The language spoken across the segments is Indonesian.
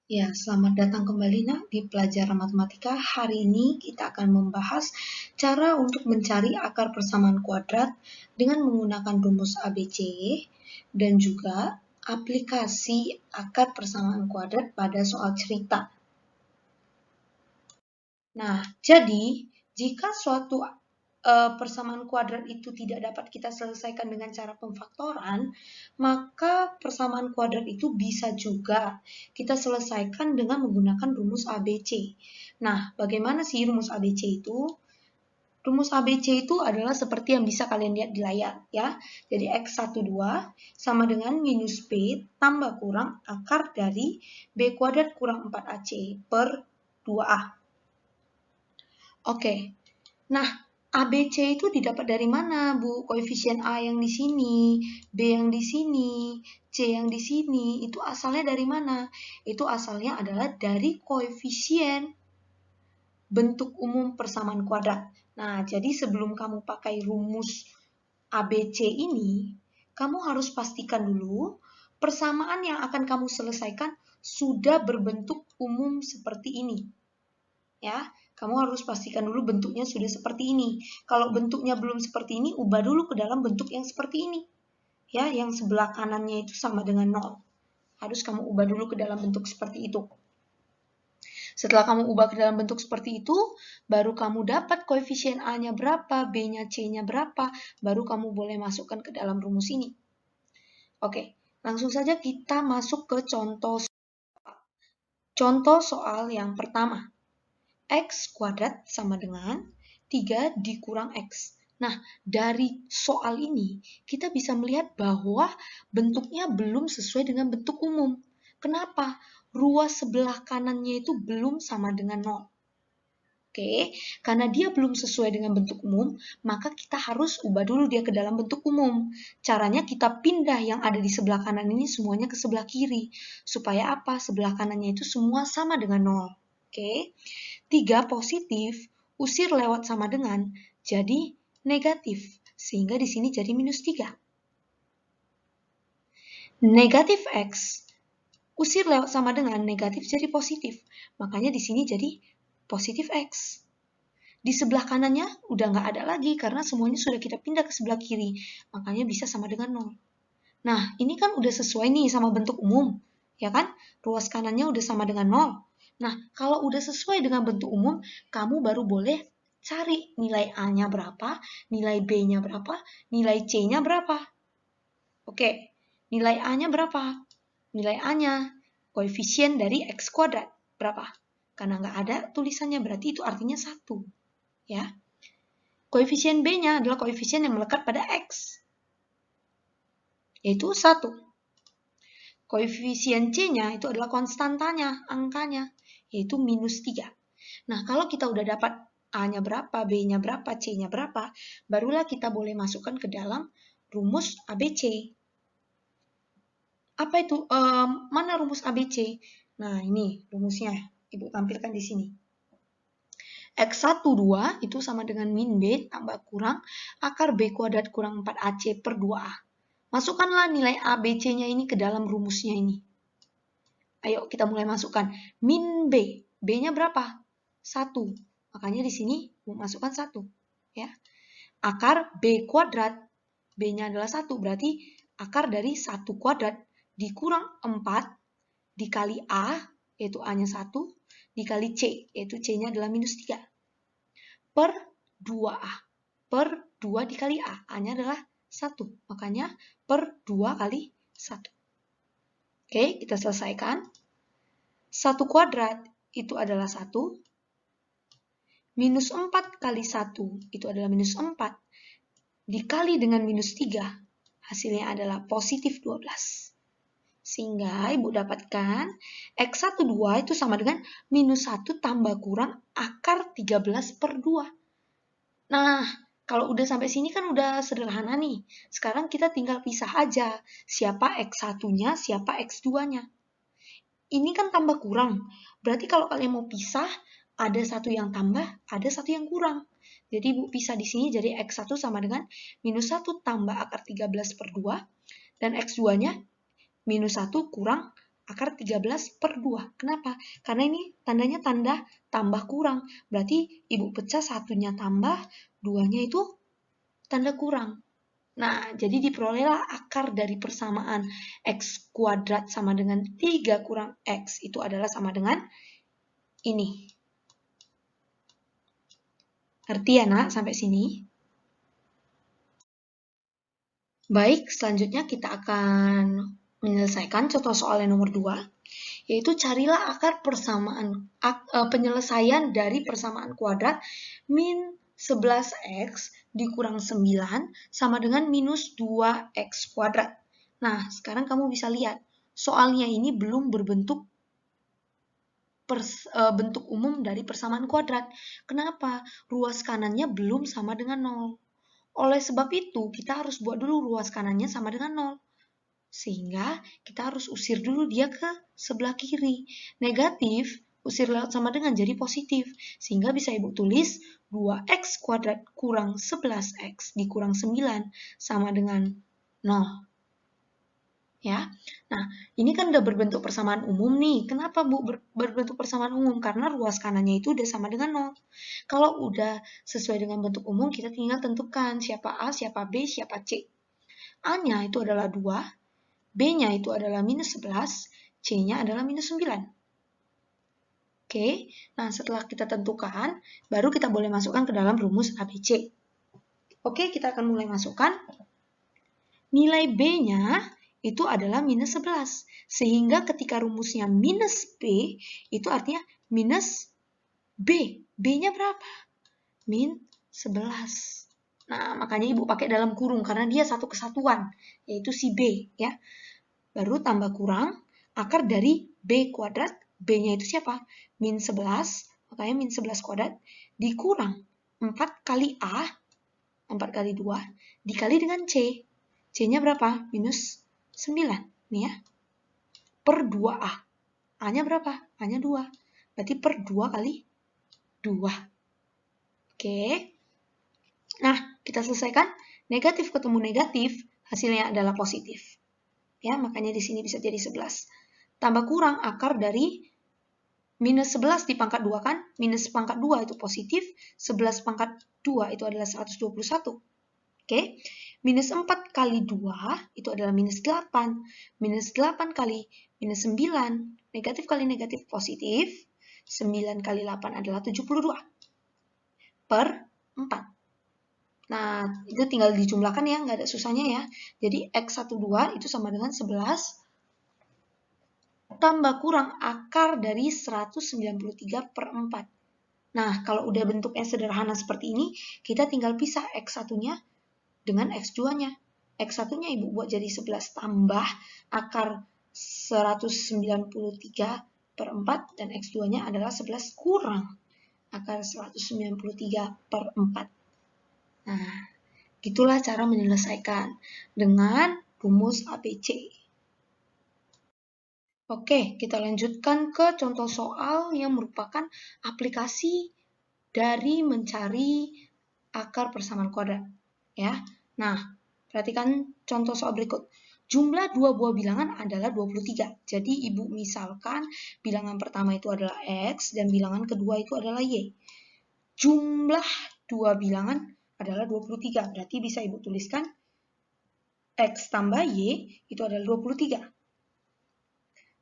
Ya, selamat datang kembali nak di pelajaran matematika. Hari ini kita akan membahas cara untuk mencari akar persamaan kuadrat dengan menggunakan rumus ABC dan juga aplikasi akar persamaan kuadrat pada soal cerita. Nah, jadi jika suatu persamaan kuadrat itu tidak dapat kita selesaikan dengan cara pemfaktoran, maka persamaan kuadrat itu bisa juga kita selesaikan dengan menggunakan rumus ABC. Nah, bagaimana sih rumus ABC itu? Rumus ABC itu adalah seperti yang bisa kalian lihat di layar ya. Jadi X12 sama dengan minus B tambah kurang akar dari B kuadrat kurang 4AC per 2A. Oke, nah ABC itu didapat dari mana, Bu? Koefisien A yang di sini, B yang di sini, C yang di sini, itu asalnya dari mana? Itu asalnya adalah dari koefisien bentuk umum persamaan kuadrat. Nah, jadi sebelum kamu pakai rumus ABC ini, kamu harus pastikan dulu persamaan yang akan kamu selesaikan sudah berbentuk umum seperti ini. Ya, kamu harus pastikan dulu bentuknya sudah seperti ini. Kalau bentuknya belum seperti ini, ubah dulu ke dalam bentuk yang seperti ini. Ya, yang sebelah kanannya itu sama dengan 0. Harus kamu ubah dulu ke dalam bentuk seperti itu. Setelah kamu ubah ke dalam bentuk seperti itu, baru kamu dapat koefisien A-nya berapa, B-nya, C-nya berapa, baru kamu boleh masukkan ke dalam rumus ini. Oke, langsung saja kita masuk ke contoh soal. Contoh soal yang pertama. X kuadrat sama dengan 3 dikurang X. Nah, dari soal ini, kita bisa melihat bahwa bentuknya belum sesuai dengan bentuk umum. Kenapa? Ruas sebelah kanannya itu belum sama dengan 0. Oke, karena dia belum sesuai dengan bentuk umum, maka kita harus ubah dulu dia ke dalam bentuk umum. Caranya kita pindah yang ada di sebelah kanan ini semuanya ke sebelah kiri. Supaya apa? Sebelah kanannya itu semua sama dengan 0. Oke, 3 positif, usir lewat sama dengan, jadi negatif. Sehingga di sini jadi minus 3. Negatif X, usir lewat sama dengan negatif jadi positif. Makanya di sini jadi positif X. Di sebelah kanannya udah nggak ada lagi karena semuanya sudah kita pindah ke sebelah kiri. Makanya bisa sama dengan 0. Nah, ini kan udah sesuai nih sama bentuk umum. Ya kan? Ruas kanannya udah sama dengan 0. Nah, kalau udah sesuai dengan bentuk umum, kamu baru boleh cari nilai A-nya berapa, nilai B-nya berapa, nilai C-nya berapa. Oke, nilai A-nya berapa? Nilai A-nya, koefisien dari X kuadrat, berapa? Karena nggak ada tulisannya, berarti itu artinya 1. Ya. Koefisien B-nya adalah koefisien yang melekat pada X, yaitu 1. Koefisien C-nya itu adalah konstantanya, angkanya, yaitu minus 3. Nah, kalau kita udah dapat A-nya berapa, B-nya berapa, C-nya berapa, barulah kita boleh masukkan ke dalam rumus ABC. Apa itu? Mana rumus ABC? Nah, ini rumusnya. Ibu tampilkan di sini. X12 itu sama dengan min B tambah kurang akar B kuadrat kurang 4AC per 2A. Masukkanlah nilai A, B, C-nya ini ke dalam rumusnya ini. Ayo kita mulai masukkan. Min B. B-nya berapa? 1. Makanya di sini masukkan 1. Ya. Akar B kuadrat. B-nya adalah 1. Berarti akar dari 1 kuadrat dikurang 4 dikali A, yaitu A-nya 1, dikali C, yaitu C-nya adalah minus 3. Per 2A. Per 2 dikali A. A-nya adalah 1. Makanya per 2 kali 1. Oke, kita selesaikan. 1 kuadrat itu adalah 1. Minus 4 kali 1 itu adalah minus 4. Dikali dengan minus 3, hasilnya adalah positif 12. Sehingga Ibu dapatkan X12 itu sama dengan minus 1 tambah kurang akar 13 per 2. Nah, kalau udah sampai sini kan udah sederhana nih. Sekarang kita tinggal pisah aja. Siapa X1-nya, siapa X2-nya. Ini kan tambah kurang. Berarti kalau kalian mau pisah, ada satu yang tambah, ada satu yang kurang. Jadi Ibu pisah di sini jadi X1 sama dengan minus 1 tambah akar 13 per 2. Dan X2-nya minus 1 kurang akar 13 per 2. Kenapa? Karena ini tandanya tanda tambah kurang. Berarti Ibu pecah satunya tambah, duanya itu tanda kurang. Nah, jadi diperolehlah akar dari persamaan X kuadrat sama dengan 3 kurang X. Itu adalah sama dengan ini. Ngerti ya, Nak, sampai sini? Baik, selanjutnya kita akan menyelesaikan contoh soal yang nomor 2, yaitu carilah akar persamaan penyelesaian dari persamaan kuadrat min 11x dikurang 9 sama dengan minus 2x kuadrat. Nah, sekarang kamu bisa lihat, soalnya ini belum berbentuk bentuk umum dari persamaan kuadrat. Kenapa? Ruas kanannya belum sama dengan 0. Oleh sebab itu, kita harus buat dulu ruas kanannya sama dengan 0. Sehingga kita harus usir dulu dia ke sebelah kiri. Negatif, usir lewat sama dengan jadi positif. Sehingga bisa Ibu tulis 2x kuadrat kurang 11x dikurang 9 sama dengan 0. Ya. Nah, ini kan udah berbentuk persamaan umum nih. Kenapa Bu berbentuk persamaan umum? Karena ruas kanannya itu udah sama dengan 0. Kalau udah sesuai dengan bentuk umum, kita tinggal tentukan siapa A, siapa B, siapa C. A-nya itu adalah 2, B-nya itu adalah minus 11, C-nya adalah minus 9. Oke, nah setelah kita tentukan, baru kita boleh masukkan ke dalam rumus ABC. Oke, kita akan mulai masukkan. Nilai B-nya itu adalah minus 11. Sehingga ketika rumusnya minus B, itu artinya minus B. B-nya berapa? Min 11. Nah, makanya Ibu pakai dalam kurung, karena dia satu kesatuan, yaitu si B. Ya. Baru tambah kurang, akar dari B kuadrat, B-nya itu siapa? Min 11, makanya min 11 kuadrat, dikurang 4 kali A, 4 kali 2, dikali dengan C. C-nya berapa? Minus 9. Nih ya. Per 2A. A-nya berapa? A-nya 2. Berarti per 2 kali 2. Oke. Nah, kita selesaikan. Negatif ketemu negatif, hasilnya adalah positif. Ya, makanya di sini bisa jadi 11. Tambah kurang akar dari minus 11 di pangkat 2 kan? Minus pangkat 2 itu positif, 11 pangkat 2 itu adalah 121. Oke, minus 4 kali 2 itu adalah minus 8. Minus 8 kali minus 9, negatif kali negatif positif. 9 kali 8 adalah 72. Per 4. Nah, itu tinggal dijumlahkan ya, nggak ada susahnya ya. Jadi X12 itu sama dengan 11 tambah kurang akar dari 193 per 4. Nah, kalau udah bentuknya sederhana seperti ini, kita tinggal pisah X1-nya dengan X2-nya. X1-nya Ibu buat jadi 11 tambah akar 193 per 4, dan X2-nya adalah 11 kurang akar 193 per 4. Nah, gitulah cara menyelesaikan dengan rumus ABC. Oke, kita lanjutkan ke contoh soal yang merupakan aplikasi dari mencari akar persamaan kuadrat. Ya, nah, perhatikan contoh soal berikut. Jumlah dua buah bilangan adalah 23. Jadi Ibu misalkan bilangan pertama itu adalah X dan bilangan kedua itu adalah Y. Jumlah dua bilangan adalah 23. Berarti bisa Ibu tuliskan X tambah Y itu adalah 23.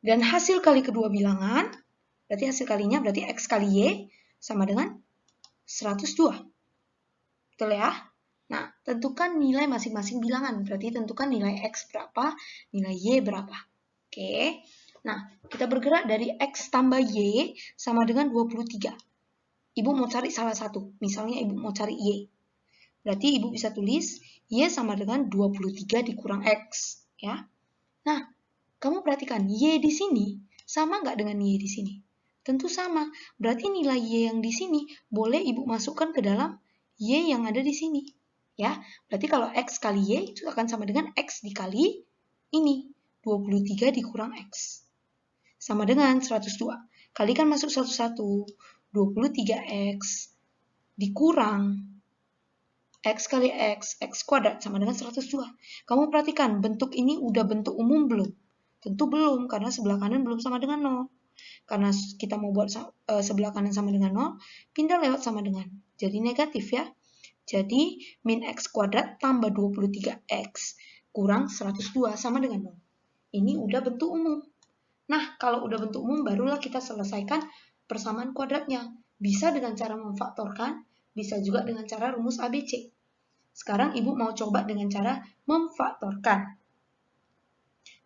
Dan hasil kali kedua bilangan, berarti hasil kalinya berarti X kali Y sama dengan 102. Betul ya? Nah, tentukan nilai masing-masing bilangan. Berarti tentukan nilai X berapa, nilai Y berapa. Oke. Nah, kita bergerak dari X tambah Y sama dengan 23. Ibu mau cari salah satu. Misalnya Ibu mau cari Y. Berarti Ibu bisa tulis Y sama dengan 23 dikurang X. Ya. Nah, kamu perhatikan Y di sini sama nggak dengan Y di sini? Tentu sama. Berarti nilai Y yang di sini boleh Ibu masukkan ke dalam Y yang ada di sini. Ya, berarti kalau X kali Y itu akan sama dengan X dikali ini. 23 dikurang X. Sama dengan 102. Kalikan masuk satu-satu. 23X dikurang X kali X kuadrat sama dengan 102. Kamu perhatikan bentuk ini udah bentuk umum belum? Tentu belum, karena sebelah kanan belum sama dengan 0. Karena kita mau buat sebelah kanan sama dengan 0, pindah lewat sama dengan. Jadi negatif ya. Jadi min X kuadrat tambah 23X kurang 102 sama dengan 0. Ini udah bentuk umum. Nah, kalau udah bentuk umum, barulah kita selesaikan persamaan kuadratnya. Bisa dengan cara memfaktorkan, bisa juga dengan cara rumus ABC. Sekarang Ibu mau coba dengan cara memfaktorkan.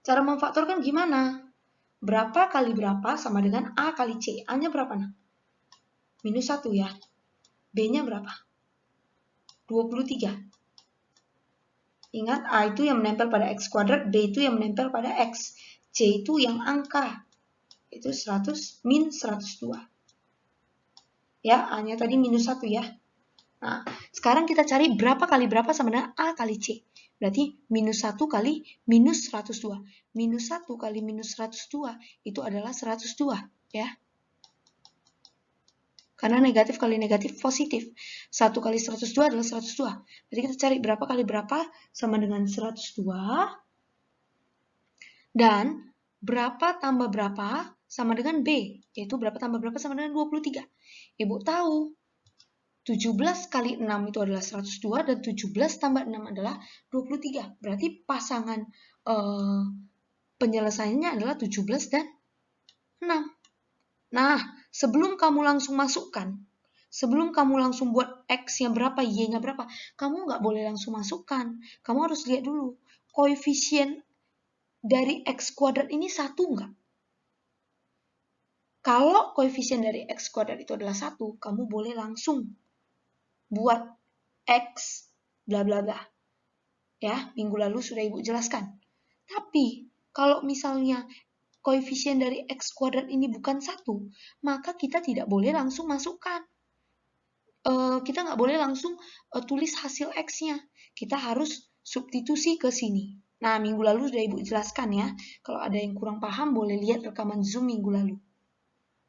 Cara memfaktorkan gimana? Berapa kali berapa sama dengan A kali C. A-nya berapa, nak? Minus 1 ya. B-nya berapa? 23. Ingat, A itu yang menempel pada X kuadrat, B itu yang menempel pada X. C itu yang angka. Itu 100 min 102. Ya, A-nya tadi minus 1 ya. Nah, sekarang kita cari berapa kali berapa sama dengan A kali C. Berarti minus 1 kali minus 102. Minus 1 kali minus 102 itu adalah 102. Ya. Karena negatif kali negatif positif. 1 kali 102 adalah 102. Jadi kita cari berapa kali berapa sama dengan 102. Dan berapa tambah berapa sama dengan B. Yaitu berapa tambah berapa sama dengan 23. Ibu tahu 17 kali 6 itu adalah 102 dan 17 tambah 6 adalah 23. Berarti pasangan penyelesaiannya adalah 17 dan 6. Nah, sebelum kamu langsung masukkan, sebelum kamu langsung buat X-nya berapa, Y-nya berapa, kamu nggak boleh langsung masukkan. Kamu harus lihat dulu, koefisien dari X kuadrat ini 1 nggak? Kalau koefisien dari X kuadrat itu adalah 1, kamu boleh langsung buat X bla bla bla. Ya, minggu lalu sudah Ibu jelaskan. Tapi, kalau misalnya koefisien dari X kuadrat ini bukan 1, maka kita tidak boleh langsung masukkan. Kita nggak boleh langsung tulis hasil X-nya. Kita harus substitusi ke sini. Nah, minggu lalu sudah Ibu jelaskan ya. Kalau ada yang kurang paham, boleh lihat rekaman Zoom minggu lalu.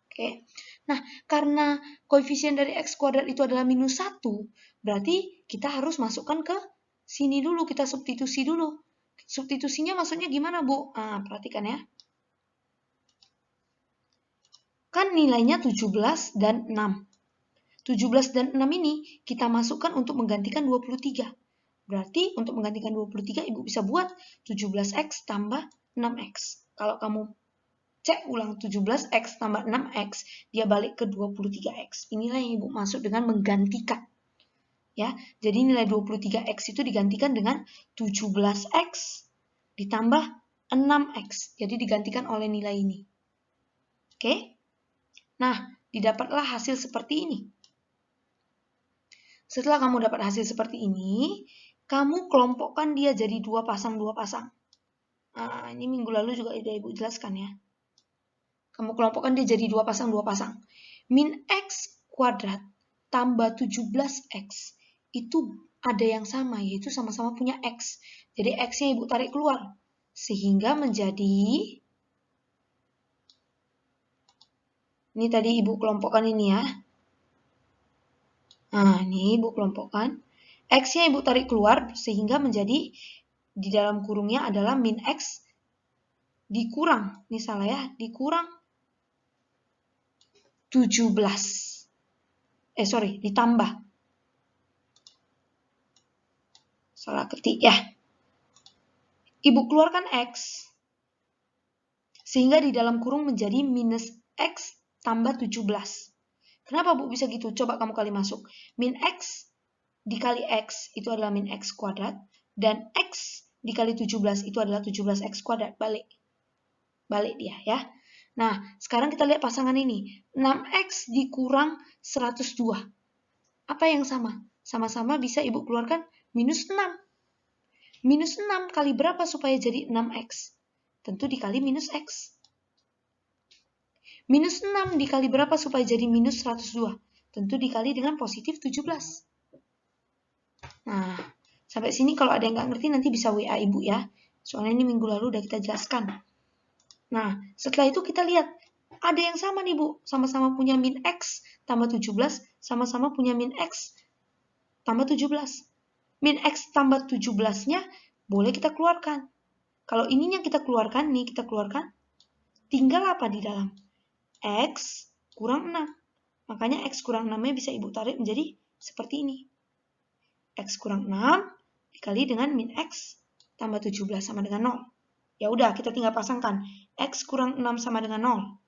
Oke. Nah, karena koefisien dari X kuadrat itu adalah minus 1, berarti kita harus masukkan ke sini dulu, kita substitusi dulu. Substitusinya maksudnya gimana, Bu? Nah, perhatikan ya. Kan nilainya 17 dan 6. 17 dan 6 ini kita masukkan untuk menggantikan 23. Berarti untuk menggantikan 23, Ibu bisa buat 17X tambah 6X. Kalau kamu cek ulang 17X tambah 6X, dia balik ke 23X. Inilah yang Ibu maksud dengan menggantikan. Ya, jadi nilai 23X itu digantikan dengan 17X ditambah 6X. Jadi digantikan oleh nilai ini. Oke? Nah, didapatlah hasil seperti ini. Setelah kamu dapat hasil seperti ini, kamu kelompokkan dia jadi dua pasang. Nah, ini minggu lalu juga sudah Ibu jelaskan ya. Kamu kelompokkan dia jadi dua pasang. Min X kuadrat tambah 17X itu ada yang sama, yaitu sama-sama punya X. Jadi X-nya Ibu tarik keluar. Sehingga menjadi, ini tadi Ibu kelompokkan ini ya. Nah, ini Ibu kelompokkan. X-nya Ibu tarik keluar sehingga menjadi di dalam kurungnya adalah min X dikurang. Ini salah ya, dikurang 17. Ditambah. Salah ketik ya. Ibu keluarkan X. Sehingga di dalam kurung menjadi minus X tambah 17. Kenapa Bu bisa gitu? Coba kamu kali masuk. Min X dikali X itu adalah min X kuadrat. Dan X dikali 17 itu adalah 17X kuadrat. Balik dia ya. Nah, sekarang kita lihat pasangan ini. 6X dikurang 102. Apa yang sama? Sama-sama bisa Ibu keluarkan minus 6. Minus 6 kali berapa supaya jadi 6X? Tentu dikali minus X. Minus 6 dikali berapa supaya jadi minus 102? Tentu dikali dengan positif 17. Nah, sampai sini kalau ada yang nggak ngerti nanti bisa WA Ibu ya. Soalnya ini minggu lalu udah kita jelaskan. Nah, setelah itu kita lihat. Ada yang sama nih Bu. Sama-sama punya min X tambah 17. Sama-sama punya min X tambah 17. Min X tambah 17-nya boleh kita keluarkan. Kalau ininya kita keluarkan nih, tinggal apa di dalam? X kurang 6. Makanya X kurang 6-nya bisa Ibu tarik menjadi seperti ini. X kurang 6 dikali dengan min X tambah 17 sama dengan 0. Ya udah, kita tinggal pasangkan. X kurang 6 sama dengan 0.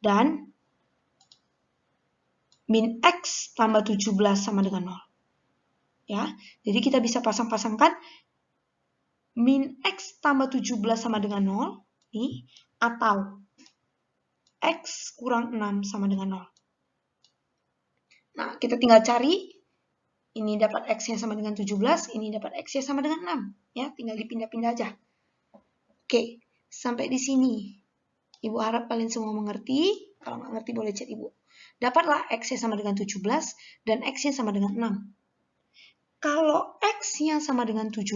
Dan min X tambah 17 sama dengan 0. Ya, jadi kita bisa pasang-pasangkan min X tambah 17 sama dengan 0 nih, atau X kurang 6 sama dengan 0. Nah, kita tinggal cari, ini dapat X-nya sama dengan 17, ini dapat X-nya sama dengan 6. Ya, tinggal dipindah-pindah aja. Oke, sampai di sini. Ibu harap kalian semua mengerti. Kalau nggak ngerti boleh chat Ibu. Dapatlah X-nya sama dengan 17 dan X-nya sama dengan 6. Kalau X-nya sama dengan 17,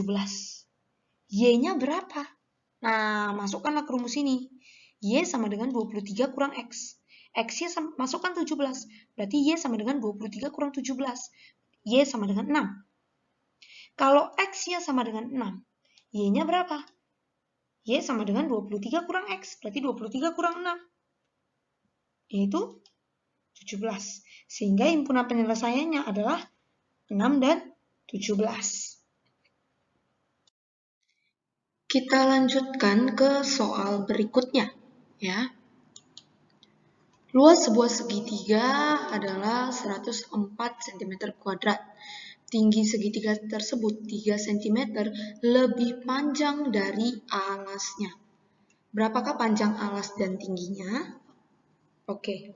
Y-nya berapa? Nah, masukkanlah ke rumus ini. Y sama dengan 23 kurang X. X-nya masukkan 17. Berarti Y sama dengan 23 kurang 17. Y sama dengan 6. Kalau X-nya sama dengan 6, Y-nya berapa? Y sama dengan 23 kurang X. Berarti 23 kurang 6. Yaitu 17. Sehingga himpunan penyelesaiannya adalah 6 dan 17. Kita lanjutkan ke soal berikutnya, ya. Luas sebuah segitiga adalah 104 cm². Tinggi segitiga tersebut 3 cm lebih panjang dari alasnya. Berapakah panjang alas dan tingginya? Oke.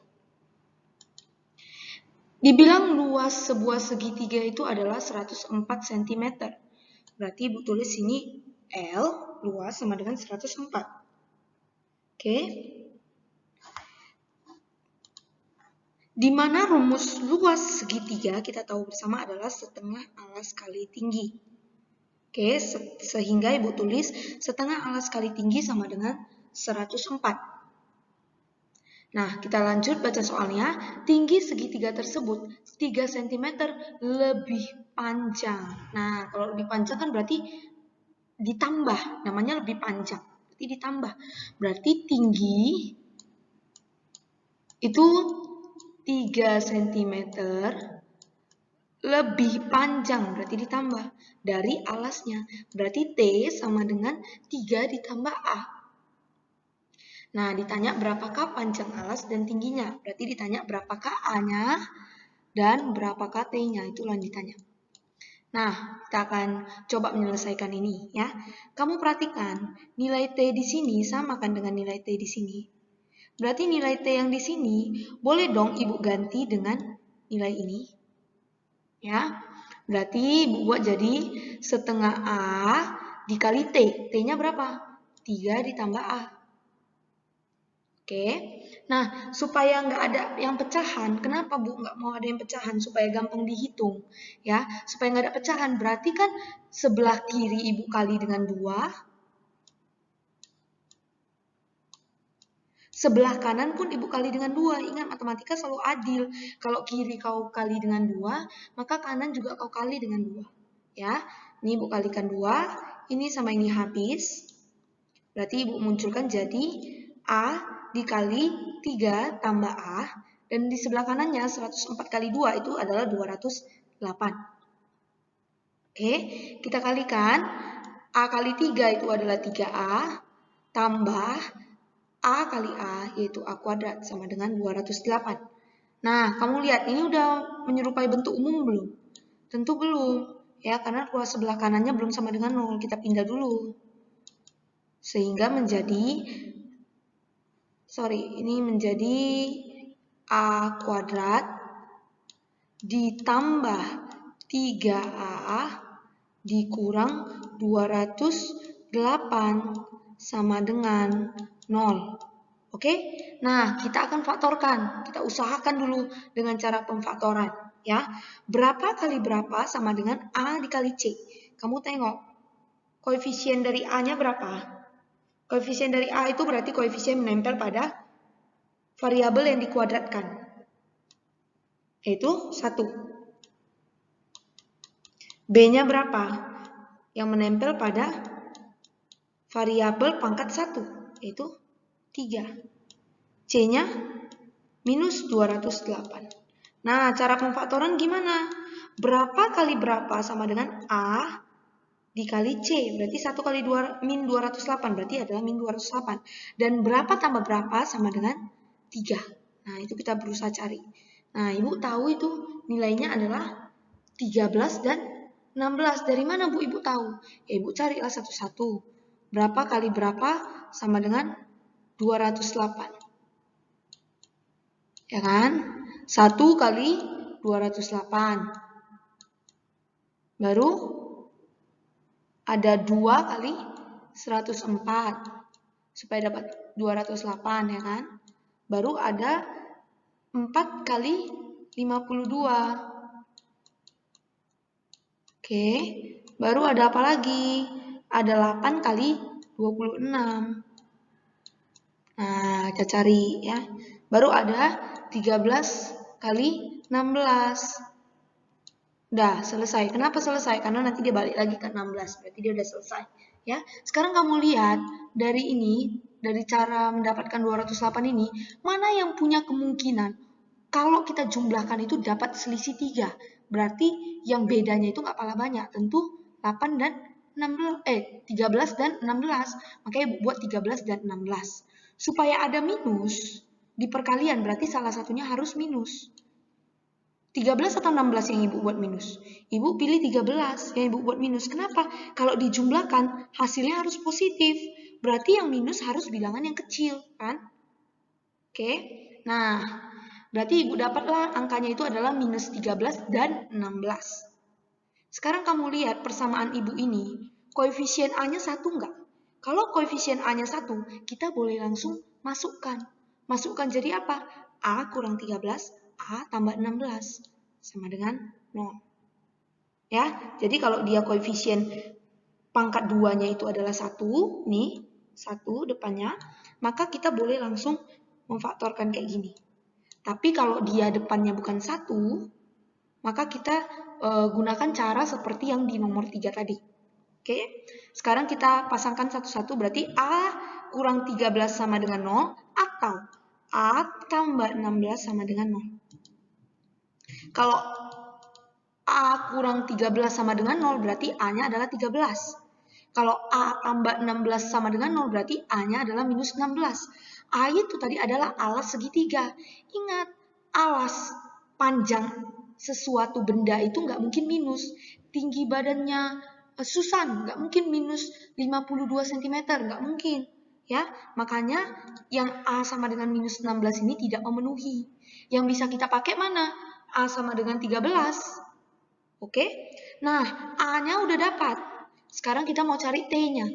Dibilang luas sebuah segitiga itu adalah 104 cm. Berarti Ibu tulis sini L luas sama dengan 104. Oke. Di mana rumus luas segitiga kita tahu bersama adalah setengah alas kali tinggi. Oke, sehingga Ibu tulis setengah alas kali tinggi sama dengan 104. Nah, kita lanjut baca soalnya. Tinggi segitiga tersebut 3 cm lebih panjang. Nah, kalau lebih panjang kan berarti ditambah, namanya lebih panjang. Berarti ditambah. Berarti tinggi itu 3 cm lebih panjang, berarti ditambah dari alasnya. Berarti T sama dengan 3 ditambah A. Nah, ditanya berapakah panjang alas dan tingginya. Berarti ditanya berapakah A-nya dan berapakah T-nya. Itulah yang ditanya. Nah, kita akan coba menyelesaikan ini ya. Kamu perhatikan, nilai T di sini sama kan dengan nilai T di sini. Berarti nilai T yang di sini boleh dong Ibu ganti dengan nilai ini. Ya, berarti Ibu buat jadi setengah A dikali T. T-nya berapa? 3 ditambah A. Oke. Nah, supaya nggak ada yang pecahan, kenapa Bu nggak mau ada yang pecahan? Supaya gampang dihitung. Ya, supaya nggak ada pecahan, berarti kan sebelah kiri Ibu kali dengan 2. Sebelah kanan pun Ibu kali dengan 2. Ingat, matematika selalu adil. Kalau kiri kau kali dengan 2, maka kanan juga kau kali dengan 2. Ya, ini Ibu kalikan 2. Ini sama ini habis. Berarti Ibu munculkan jadi A dikali 3 tambah A. Dan di sebelah kanannya 104 kali 2 itu adalah 208. Oke, kita kalikan. A kali 3 itu adalah 3A. Tambah A kali A, yaitu A kuadrat, sama dengan 208. Nah, kamu lihat, ini udah menyerupai bentuk umum belum? Tentu belum, ya, karena ruas sebelah kanannya belum sama dengan 0. Kita pindah dulu. Sehingga menjadi, ini menjadi A kuadrat ditambah 3A dikurang 208 sama dengan 0. Oke? Nah, kita akan faktorkan. Kita usahakan dulu dengan cara pemfaktoran. Ya, berapa kali berapa sama dengan A dikali C. Kamu tengok, koefisien dari A-nya berapa? Koefisien dari A itu berarti koefisien menempel pada variabel yang dikuadratkan. Yaitu 1. B-nya berapa? yang menempel pada variabel pangkat 1, yaitu 3. C-nya minus 208. Nah, cara pemfaktoran gimana? Berapa kali berapa sama dengan A dikali C, berarti 1 kali min 208, berarti adalah min 208. Dan berapa tambah berapa sama dengan 3. Nah, itu kita berusaha cari. Nah, Ibu tahu itu nilainya adalah 13 dan 16. Dari mana Bu Ibu tahu? Ya, Ibu carilah satu-satu. Berapa kali berapa sama dengan 208. Ya kan? 1 kali 208. Baru ada 2 kali 104 supaya dapat 208, ya kan? Baru ada 4 kali 52. Oke, baru ada apa lagi? Ada 8 kali 26. Nah, kita cari ya. Baru ada 13 kali 16. Udah selesai. Kenapa selesai? Karena nanti dia balik lagi ke 16. Berarti dia udah selesai. Ya. Sekarang kamu lihat dari ini, dari cara mendapatkan 208 ini, mana yang punya kemungkinan kalau kita jumlahkan itu dapat selisih 3. Berarti yang bedanya itu nggak kalah banyak. Tentu 8 dan 13 dan 16. Makanya Ibu buat 13 dan 16. Supaya ada minus di perkalian, berarti salah satunya harus minus. 13 atau 16 yang Ibu buat minus? Ibu pilih 13 yang Ibu buat minus. Kenapa? Kalau dijumlahkan, hasilnya harus positif. Berarti yang minus harus bilangan yang kecil, kan? Oke. Nah, berarti Ibu dapatlah angkanya itu adalah minus 13 dan 16. Sekarang kamu lihat persamaan Ibu ini, koefisien A-nya 1 enggak? Kalau koefisien A-nya 1, kita boleh langsung masukkan. Masukkan jadi apa? A kurang 13, A tambah 16 sama dengan 0. Ya, jadi kalau dia koefisien pangkat 2-nya itu adalah 1, nih, 1 depannya, maka kita boleh langsung memfaktorkan kayak gini. Tapi kalau dia depannya bukan 1, maka kita gunakan cara seperti yang di nomor 3 tadi. Oke, sekarang kita pasangkan satu-satu, berarti A kurang 13 sama dengan 0, atau A tambah 16 sama dengan 0. Kalau A kurang 13 sama dengan 0, berarti A-nya adalah 13. Kalau A tambah 16 sama dengan 0, berarti A-nya adalah minus 16. A itu tadi adalah alas segitiga. Ingat, alas panjang sesuatu benda itu nggak mungkin minus. Tinggi badannya Susan nggak mungkin minus 52 cm, nggak mungkin. Ya, makanya yang A sama dengan minus 16 ini tidak memenuhi. Yang bisa kita pakai mana? A sama dengan 13. Oke? Nah, A-nya udah dapat. Sekarang kita mau cari T-nya.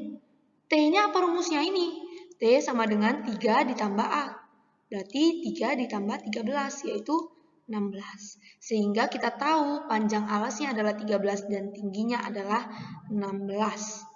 T-nya apa rumusnya ini? T sama dengan 3 ditambah A. Berarti 3 ditambah 13, yaitu 16. Sehingga kita tahu panjang alasnya adalah 13 dan tingginya adalah 16.